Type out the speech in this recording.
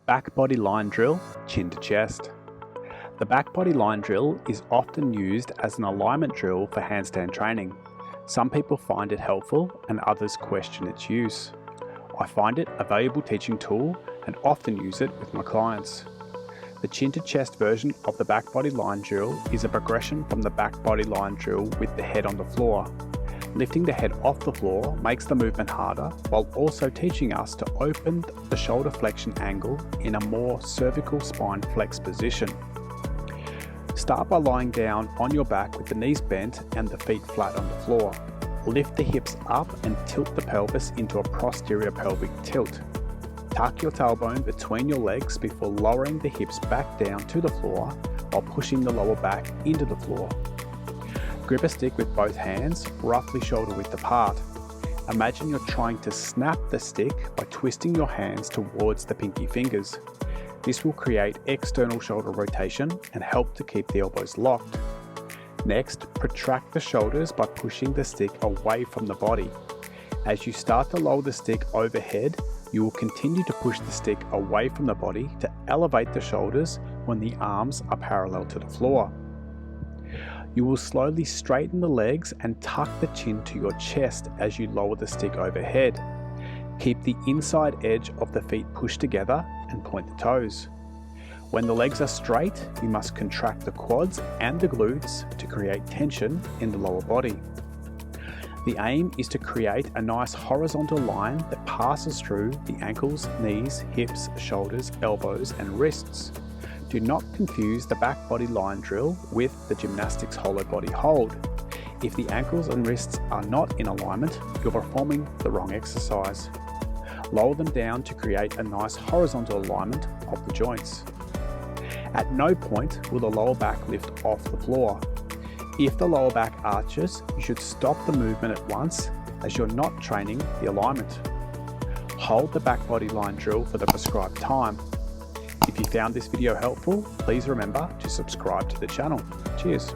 Back body line drill, chin to chest. The back body line drill is often used as an alignment drill for handstand training. Some people find it helpful and others question its use. I find it a valuable teaching tool and often use it with my clients. The chin to chest version of the back body line drill is a progression from the back body line drill with the head on the floor. Lifting the head off the floor makes the movement harder while also teaching us to open the shoulder flexion angle in a more cervical spine flex position. Start by lying down on your back with the knees bent and the feet flat on the floor. Lift the hips up and tilt the pelvis into a posterior pelvic tilt. Tuck your tailbone between your legs before lowering the hips back down to the floor while pushing the lower back into the floor. Grip a stick with both hands, roughly shoulder width apart. Imagine you're trying to snap the stick by twisting your hands towards the pinky fingers. This will create external shoulder rotation and help to keep the elbows locked. Next, protract the shoulders by pushing the stick away from the body. As you start to lower the stick overhead, you will continue to push the stick away from the body to elevate the shoulders when the arms are parallel to the floor. You will slowly straighten the legs and tuck the chin to your chest as you lower the stick overhead. Keep the inside edge of the feet pushed together and point the toes. When the legs are straight, you must contract the quads and the glutes to create tension in the lower body. The aim is to create a nice horizontal line that passes through the ankles, knees, hips, shoulders, elbows and wrists. Do not confuse the back body line drill with the gymnastics hollow body hold. If the ankles and wrists are not in alignment, you're performing the wrong exercise. Lower them down to create a nice horizontal alignment of the joints. At no point will the lower back lift off the floor. If the lower back arches, you should stop the movement at once as you're not training the alignment. Hold the back body line drill for the prescribed time. If you found this video helpful, please remember to subscribe to the channel. Cheers.